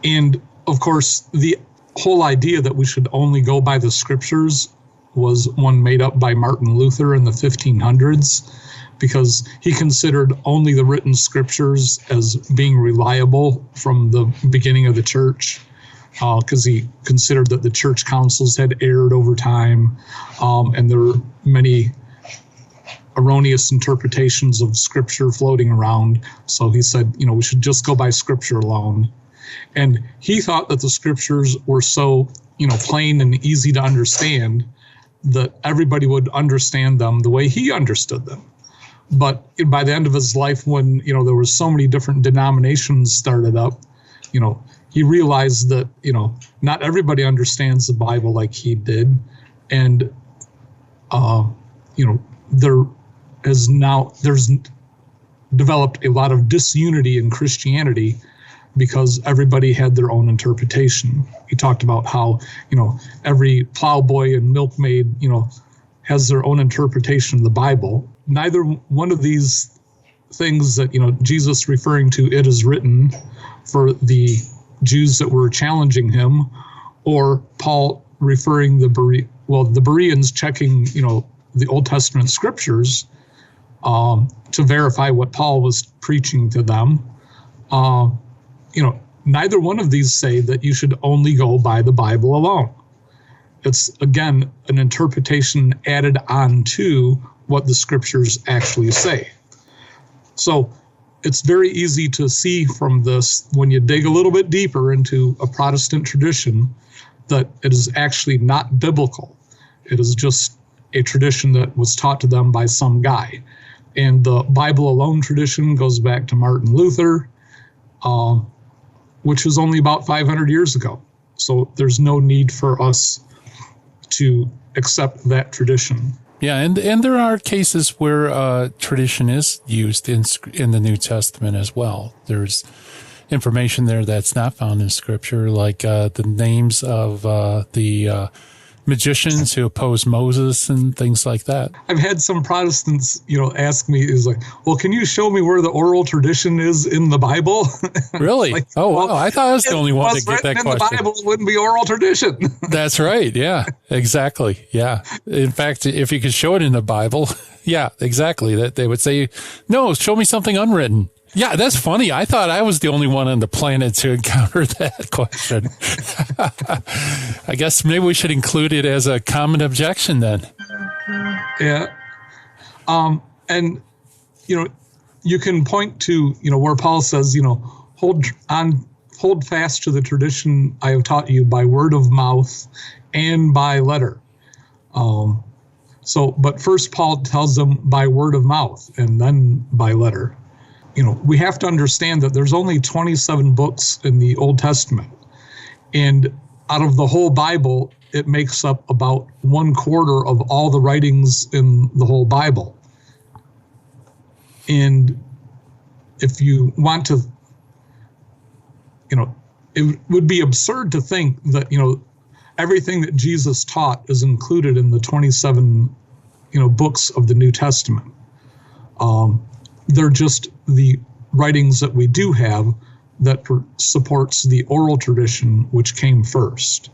And of course, the whole idea that we should only go by the scriptures was one made up by Martin Luther in the 1500s, because he considered only the written scriptures as being reliable from the beginning of the church, because he considered that the church councils had erred over time, and there were many erroneous interpretations of scripture floating around. So he said, we should just go by scripture alone. And he thought that the scriptures were so, plain and easy to understand that everybody would understand them the way he understood them. But by the end of his life, when, there were so many different denominations started up, he realized that, not everybody understands the Bible like he did. And, there's developed a lot of disunity in Christianity because everybody had their own interpretation. He talked about how, every plowboy and milkmaid, has their own interpretation of the Bible. Neither one of these things that, Jesus referring to "it is written" for the Jews that were challenging him, or Paul referring the Bereans checking, the Old Testament scriptures to verify what Paul was preaching to them. Neither one of these say that you should only go by the Bible alone. It's, again, an interpretation added on to what the scriptures actually say. So it's very easy to see from this, when you dig a little bit deeper into a Protestant tradition, that it is actually not biblical. It is just a tradition that was taught to them by some guy. And the Bible alone tradition goes back to Martin Luther, which was only about 500 years ago. So there's no need for us to accept that tradition. Yeah, and there are cases where tradition is used in the New Testament as well. There's information there that's not found in Scripture, like the names of the magicians who opposed Moses and things like that. I've had some Protestants, ask me, well, can you show me where the oral tradition is in the Bible? Really? Wow. I thought I was the only one to get that question. The Bible wouldn't be oral tradition. That's right. Yeah, exactly. Yeah. In fact, if you could show it in the Bible, yeah, exactly. That they would say, no, show me something unwritten. Yeah, that's funny. I thought I was the only one on the planet to encounter that question. I guess maybe we should include it as a common objection then. Yeah. And, you can point to, where Paul says, hold fast to the tradition I have taught you by word of mouth and by letter. But first Paul tells them by word of mouth and then by letter. We have to understand that there's only 27 books in the Old Testament. And out of the whole Bible, it makes up about 1/4 of all the writings in the whole Bible. And if you want to, it would be absurd to think that, everything that Jesus taught is included in the 27, books of the New Testament. They're just the writings that we do have that supports the oral tradition, which came first.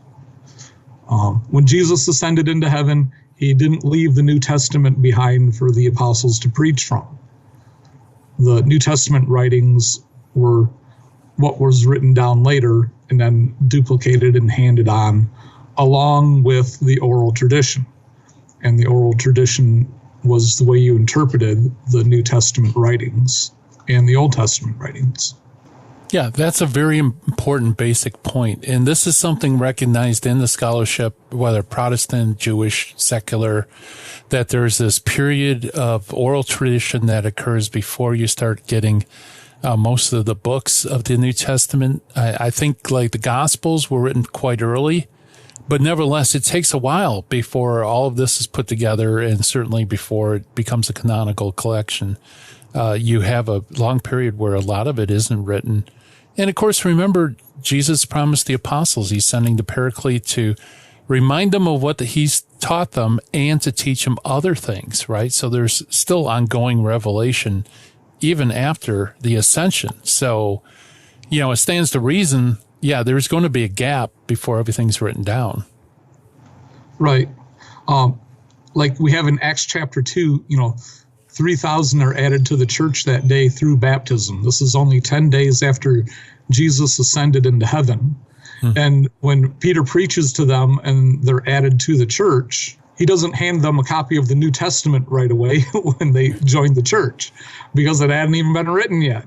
When Jesus ascended into heaven, he didn't leave the New Testament behind for the apostles to preach from. The New Testament writings were what was written down later and then duplicated and handed on, along with the oral tradition. And the oral tradition was the way you interpreted the New Testament writings and the Old Testament writings. Yeah, that's a very important basic point. And this is something recognized in the scholarship, whether Protestant, Jewish, secular, that there's this period of oral tradition that occurs before you start getting most of the books of the New Testament. I think like the Gospels were written quite early, but nevertheless, it takes a while before all of this is put together, and certainly before it becomes a canonical collection. You have a long period where a lot of it isn't written. And of course, remember, Jesus promised the apostles he's sending the Paraclete to remind them of what he's taught them and to teach them other things, right? So there's still ongoing revelation even after the ascension. So, it stands to reason yeah, there's going to be a gap before everything's written down. Right. Like we have in Acts chapter 2, 3,000 are added to the church that day through baptism. This is only 10 days after Jesus ascended into heaven. And when Peter preaches to them and they're added to the church, he doesn't hand them a copy of the New Testament right away when they join the church, because it hadn't even been written yet.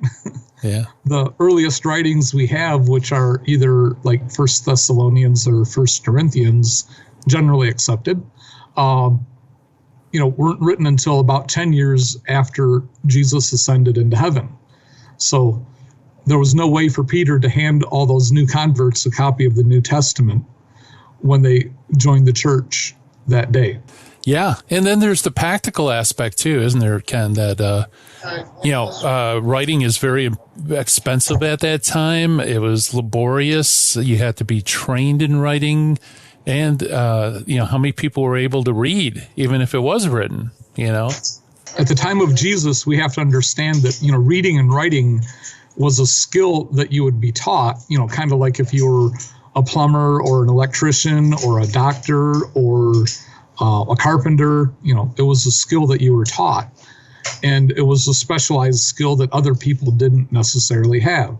Yeah. The earliest writings we have, which are either like First Thessalonians or First Corinthians, generally accepted, weren't written until about 10 years after Jesus ascended into heaven. So there was no way for Peter to hand all those new converts a copy of the New Testament when they joined the church that day. Yeah. And then there's the practical aspect too, isn't there, Ken, that, writing is very expensive at that time. It was laborious. You had to be trained in writing. And, how many people were able to read, even if it was written, At the time of Jesus, we have to understand that, reading and writing was a skill that you would be taught, kind of like if you were a plumber or an electrician or a doctor or a carpenter, it was a skill that you were taught. And it was a specialized skill that other people didn't necessarily have.